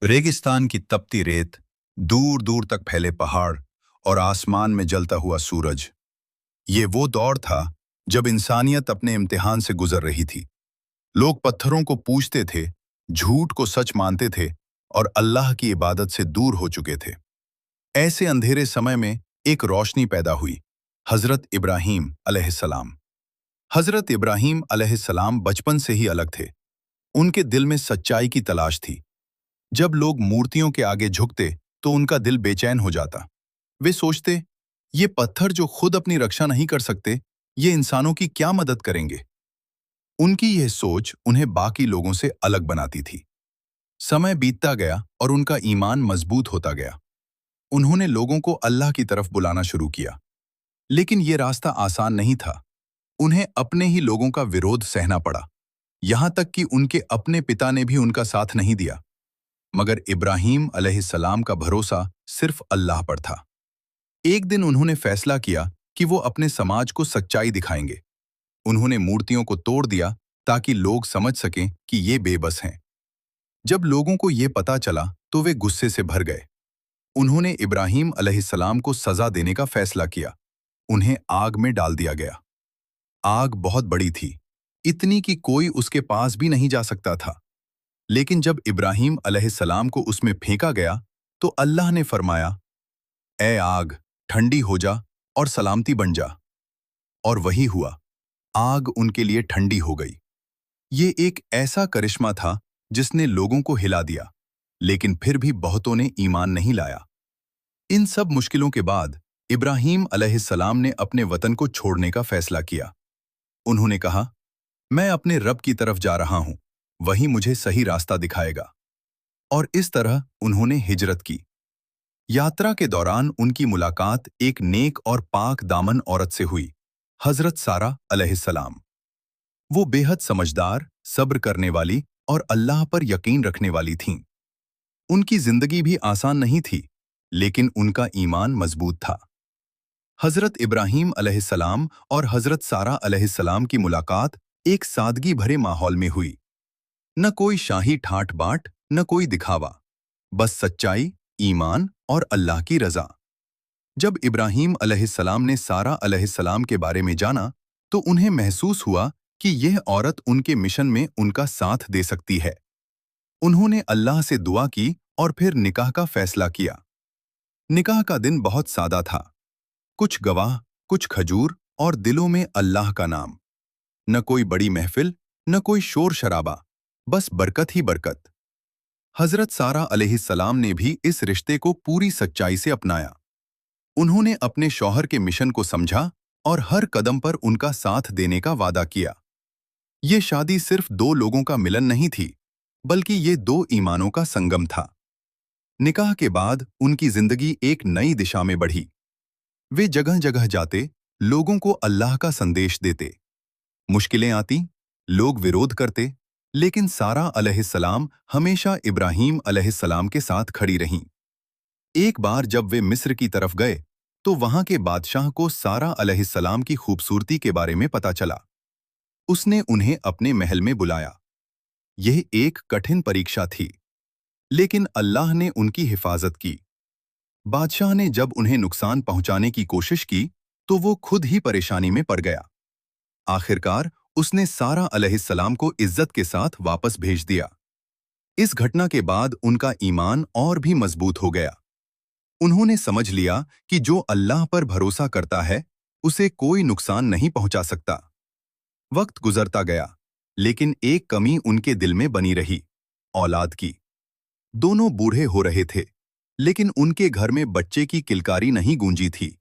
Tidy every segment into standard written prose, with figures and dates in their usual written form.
रेगिस्तान की तपती रेत, दूर दूर तक फैले पहाड़ और आसमान में जलता हुआ सूरज। ये वो दौर था जब इंसानियत अपने इम्तिहान से गुजर रही थी। लोग पत्थरों को पूजते थे, झूठ को सच मानते थे और अल्लाह की इबादत से दूर हो चुके थे। ऐसे अंधेरे समय में एक रोशनी पैदा हुई, हजरत इब्राहीम अलैहिस्सलाम। हजरत इब्राहीम अलैहिस्सलाम बचपन से ही अलग थे। उनके दिल में सच्चाई की तलाश थी। जब लोग मूर्तियों के आगे झुकते तो उनका दिल बेचैन हो जाता। वे सोचते, ये पत्थर जो खुद अपनी रक्षा नहीं कर सकते, ये इंसानों की क्या मदद करेंगे। उनकी यह सोच उन्हें बाकी लोगों से अलग बनाती थी। समय बीतता गया और उनका ईमान मजबूत होता गया। उन्होंने लोगों को अल्लाह की तरफ बुलाना शुरू किया, लेकिन यह रास्ता आसान नहीं था। उन्हें अपने ही लोगों का विरोध सहना पड़ा, यहां तक कि उनके अपने पिता ने भी उनका साथ नहीं दिया। मगर इब्राहीम अलैहिस्सलाम का भरोसा सिर्फ अल्लाह पर था। एक दिन उन्होंने फैसला किया कि वो अपने समाज को सच्चाई दिखाएंगे। उन्होंने मूर्तियों को तोड़ दिया ताकि लोग समझ सकें कि ये बेबस हैं। जब लोगों को ये पता चला तो वे गुस्से से भर गए। उन्होंने इब्राहीम अलैहिस्सलाम को सजा देने का फैसला किया। उन्हें आग में डाल दिया गया। आग बहुत बड़ी थी, इतनी कि कोई उसके पास भी नहीं जा सकता था। लेकिन जब इब्राहीम अलैहिस्सलाम को उसमें फेंका गया तो अल्लाह ने फरमाया, ए आग, ठंडी हो जा और सलामती बन जा। और वही हुआ, आग उनके लिए ठंडी हो गई। ये एक ऐसा करिश्मा था जिसने लोगों को हिला दिया, लेकिन फिर भी बहुतों ने ईमान नहीं लाया। इन सब मुश्किलों के बाद इब्राहीम अलैहिस्सलाम ने अपने वतन को छोड़ने का फैसला किया। उन्होंने कहा, मैं अपने रब की तरफ जा रहा हूं, वही मुझे सही रास्ता दिखाएगा। और इस तरह उन्होंने हिजरत की। यात्रा के दौरान उनकी मुलाकात एक नेक और पाक दामन औरत से हुई, हजरत सारा अलैहिस्सलाम। वो बेहद समझदार, सब्र करने वाली और अल्लाह पर यकीन रखने वाली थीं। उनकी जिंदगी भी आसान नहीं थी, लेकिन उनका ईमान मजबूत था। हजरत इब्राहीम अलैहिस्सलाम और हजरत सारा अलैहिस्सलाम की मुलाकात एक सादगी भरे माहौल में हुई। न कोई शाही ठाट बाट, न कोई दिखावा, बस सच्चाई, ईमान और अल्लाह की रजा। जब इब्राहीम अलैहिस्सलाम ने सारा अलैहिस्सलाम के बारे में जाना तो उन्हें महसूस हुआ कि यह औरत उनके मिशन में उनका साथ दे सकती है। उन्होंने अल्लाह से दुआ की और फिर निकाह का फैसला किया। निकाह का दिन बहुत सादा था। कुछ गवाह, कुछ खजूर और दिलों में अल्लाह का नाम। न कोई बड़ी महफिल, न कोई शोर शराबा, बस बरकत ही बरकत। हजरत सारा अलैहिस्सलाम ने भी इस रिश्ते को पूरी सच्चाई से अपनाया। उन्होंने अपने शौहर के मिशन को समझा और हर कदम पर उनका साथ देने का वादा किया। ये शादी सिर्फ दो लोगों का मिलन नहीं थी, बल्कि ये दो ईमानों का संगम था। निकाह के बाद उनकी जिंदगी एक नई दिशा में बढ़ी। वे जगह जगह जाते, लोगों को अल्लाह का संदेश देते। मुश्किलें आती, लोग विरोध करते, लेकिन सारा अलैहिस्सलाम हमेशा इब्राहीम अलैहिस्सलाम के साथ खड़ी रहीं। एक बार जब वे मिस्र की तरफ गए तो वहां के बादशाह को सारा अलैहिस्सलाम की खूबसूरती के बारे में पता चला। उसने उन्हें अपने महल में बुलाया। यह एक कठिन परीक्षा थी, लेकिन अल्लाह ने उनकी हिफाजत की। बादशाह ने जब उन्हें नुकसान पहुंचाने की कोशिश की तो वो खुद ही परेशानी में पड़ गया। आखिरकार उसने सारा अलैहिस्सलाम को इज्जत के साथ वापस भेज दिया। इस घटना के बाद उनका ईमान और भी मजबूत हो गया। उन्होंने समझ लिया कि जो अल्लाह पर भरोसा करता है उसे कोई नुकसान नहीं पहुंचा सकता। वक्त गुजरता गया, लेकिन एक कमी उनके दिल में बनी रही, औलाद की। दोनों बूढ़े हो रहे थे, लेकिन उनके घर में बच्चे की किलकारी नहीं गूंजी थी।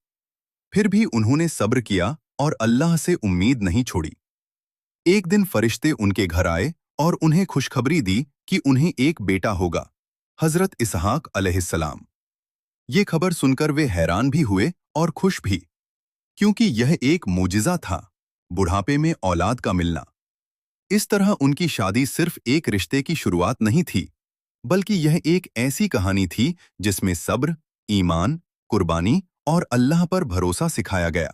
फिर भी उन्होंने सब्र किया और अल्लाह से उम्मीद नहीं छोड़ी। एक दिन फरिश्ते उनके घर आए और उन्हें खुशखबरी दी कि उन्हें एक बेटा होगा, हजरत इसहाक अलैहिस्सलाम। ये खबर सुनकर वे हैरान भी हुए और खुश भी, क्योंकि यह एक मोजिज़ा था, बुढ़ापे में औलाद का मिलना। इस तरह उनकी शादी सिर्फ एक रिश्ते की शुरुआत नहीं थी, बल्कि यह एक ऐसी कहानी थी जिसमें सब्र, ईमान, कुर्बानी और अल्लाह पर भरोसा सिखाया गया।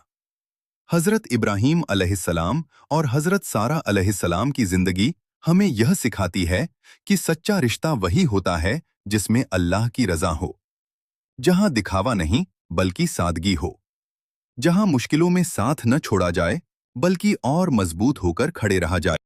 हजरत इब्राहीम अलैहिस्सलाम और हजरत सारा अलैहिस्सलाम की जिंदगी हमें यह सिखाती है कि सच्चा रिश्ता वही होता है جس میں اللہ کی رضا ہو، جہاں دکھاوا نہیں بلکہ سادگی ہو، جہاں مشکلوں میں ساتھ نہ چھوڑا جائے بلکہ اور مضبوط ہو کر کھڑے رہا جائے۔